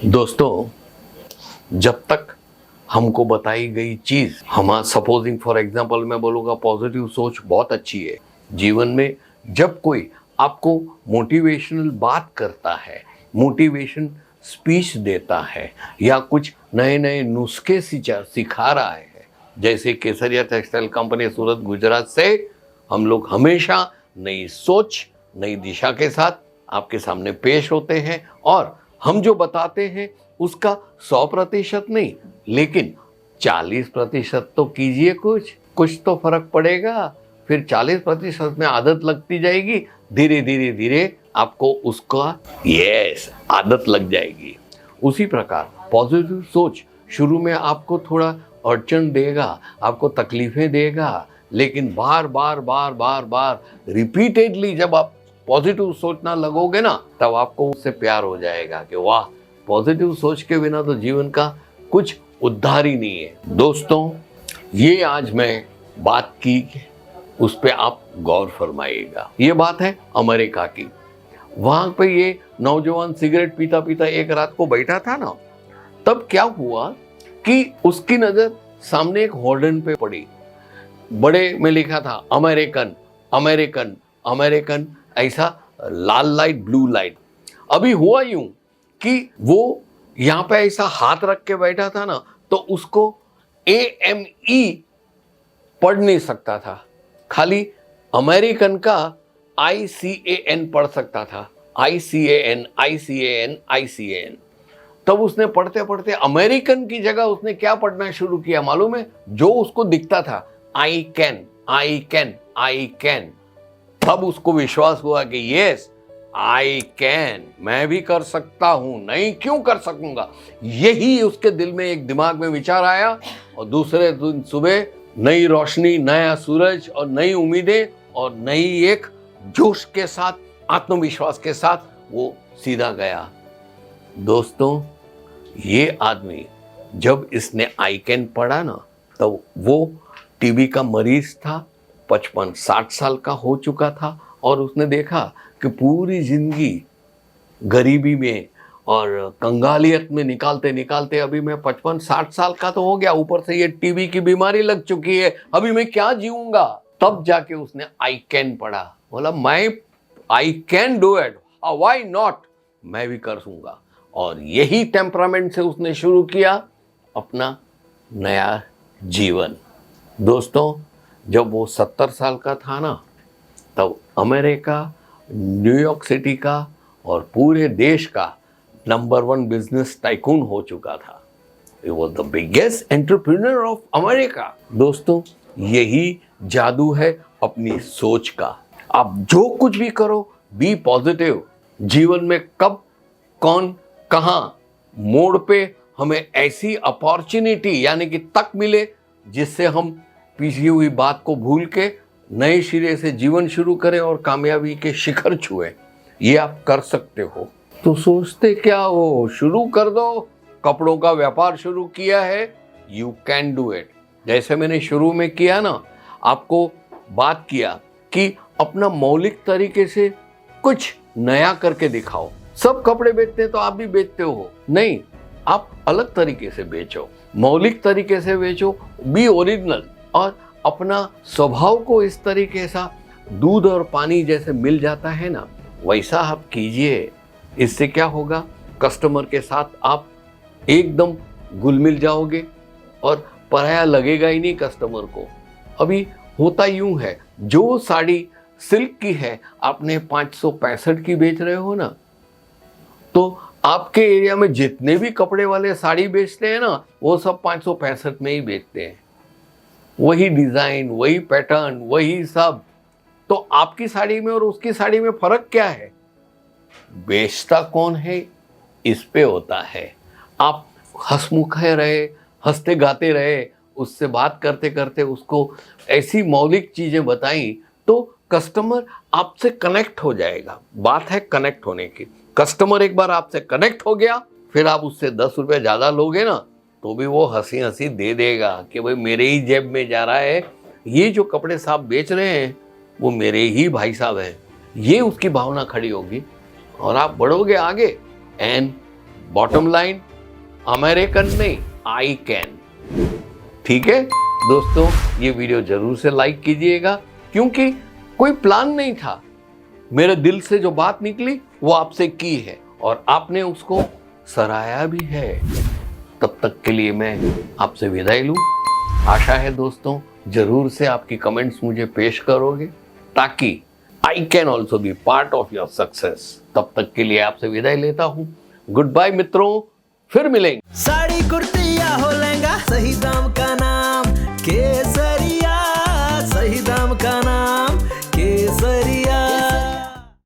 दोस्तों, जब तक हमको बताई गई चीज, हम सपोजिंग फॉर एग्जांपल मैं बोलूँगा पॉजिटिव सोच बहुत अच्छी है। जीवन में जब कोई आपको मोटिवेशनल बात करता है, मोटिवेशन स्पीच देता है या कुछ नए नए नुस्खे सिखा रहा है, जैसे केसरिया टेक्सटाइल कंपनी सूरत गुजरात से हम लोग हमेशा नई सोच नई दिशा के साथ आपके सामने पेश होते हैं और हम जो बताते हैं उसका 100% नहीं लेकिन 40% तो कीजिए, कुछ तो फर्क पड़ेगा। फिर 40% में आदत लगती जाएगी, धीरे धीरे धीरे आपको उसका आदत लग जाएगी। उसी प्रकार पॉजिटिव सोच शुरू में आपको थोड़ा अड़चन देगा, आपको तकलीफें देगा, लेकिन बार बार बार बार बार रिपीटेडली जब आप पॉजिटिव सोचना लगोगे ना, तब आपको उससे प्यार हो जाएगा कि वाह, पॉजिटिव सोच के बिना तो जीवन का कुछ उद्धार ही नहीं है। दोस्तों, ये आज मैं बात की, उस पे आप गौर फरमाइएगा। ये बात है अमेरिका की। वहां पे ये नौजवान सिगरेट पीता पीता एक रात को बैठा था ना, तब क्या हुआ कि उसकी नजर सामने एक होर्डिंग पे पड़ी। बड़े में लिखा था अमेरिकन अमेरिकन अमेरिकन, ऐसा लाल लाइट ब्लू लाइट। अभी हुआ यूं कि वो यहां पे ऐसा हाथ रख के बैठा था ना, तो उसको AME पढ़ नहीं सकता था, खाली अमेरिकन का ICAN पढ़ सकता था, ICAN ICAN ICAN। तब उसने पढ़ते पढ़ते अमेरिकन की जगह उसने क्या पढ़ना शुरू किया मालूम है? जो उसको दिखता था, I can I can I can। तब उसको विश्वास हुआ कि यस आई कैन, मैं भी कर सकता हूं, नहीं क्यों कर सकूंगा। यही उसके दिल में एक दिमाग में विचार आया और दूसरे दिन सुबह नई रोशनी, नया सूरज और नई उम्मीदें और नई एक जोश के साथ, आत्मविश्वास के साथ वो सीधा गया। दोस्तों, ये आदमी जब इसने आई कैन पढ़ा ना, तो वो टीबी का मरीज था, 55-60 साल का हो चुका था और उसने देखा कि पूरी जिंदगी गरीबी में और कंगालियत में निकालते निकालते अभी मैं 55-60 साल का तो हो गया, ऊपर से ये टीबी की बीमारी लग चुकी है, अभी मैं क्या जीऊंगा। तब जाके उसने आई कैन पढ़ा, बोला मैं I can do it, why not, मैं भी कर दूंगा। और यही टेम्परामेंट से उसने शुरू किया अपना नया जीवन। दोस्तों, जब वो 70 साल का था ना, तब अमेरिका, न्यूयॉर्क सिटी का और पूरे देश का नंबर 1 बिजनेस टाइकून हो चुका था। He was the biggest entrepreneur of America। दोस्तों, यही जादू है अपनी सोच का। आप जो कुछ भी करो, बी पॉजिटिव। जीवन में कब कौन कहां मोड़ पे हमें ऐसी अपॉर्चुनिटी यानी कि तक मिले जिससे हम पिछली हुई बात को भूल के नए सिरे से जीवन शुरू करें और कामयाबी के शिखर छुए, ये आप कर सकते हो। तो सोचते क्या हो, शुरू कर दो। कपड़ों का व्यापार शुरू किया है, यू कैन डू इट। जैसे मैंने शुरू में किया ना, आपको बात किया कि अपना मौलिक तरीके से कुछ नया करके दिखाओ। सब कपड़े बेचते हैं तो आप भी बेचते हो, नहीं, आप अलग तरीके से बेचो, मौलिक तरीके से बेचो, बी ओरिजिनल। और अपना स्वभाव को इस तरीके से दूध और पानी जैसे मिल जाता है ना, वैसा आप कीजिए। इससे क्या होगा, कस्टमर के साथ आप एकदम घुल मिल जाओगे और पराया लगेगा ही नहीं कस्टमर को। अभी होता यूं है, जो साड़ी सिल्क की है आपने 565 की बेच रहे हो ना, तो आपके एरिया में जितने भी कपड़े वाले साड़ी बेचते हैं ना, वो सब 565 में ही बेचते हैं। वही डिजाइन, वही पैटर्न, वही सब। तो आपकी साड़ी में और उसकी साड़ी में फर्क क्या है? बेचता कौन है, इस पे होता है। आप हंसमुखे रहे, हंसते गाते रहे, उससे बात करते करते उसको ऐसी मौलिक चीजें बताई तो कस्टमर आपसे कनेक्ट हो जाएगा। बात है कनेक्ट होने की। कस्टमर एक बार आपसे कनेक्ट हो गया, फिर आप उससे 10 रुपए ज्यादा लोगे ना, तो भी वो हंसी हंसी दे देगा कि भाई मेरे ही जेब में जा रहा है, ये जो कपड़े साहब बेच रहे हैं वो मेरे ही भाई साहब हैं। ये उसकी भावना खड़ी होगी और आप बढ़ोगे आगे। एंड बॉटम लाइन अमेरिकन नहीं, आई कैन। ठीक है दोस्तों, ये वीडियो जरूर से लाइक कीजिएगा, क्योंकि कोई प्लान नहीं था, मेरे दिल से जो बात निकली वो आपसे की है और आपने उसको सराहा भी है। तब तक के लिए मैं आपसे विदाई लूं। आशा है दोस्तों जरूर से आपकी कमेंट्स मुझे पेश करोगे, ताकि I can also be part of your success. तब तक के लिए आपसे विदाई लेता हूं। गुड बाय मित्रों, फिर मिलेंगे। साड़ी कुर्ती या हो लहंगा, सही दाम का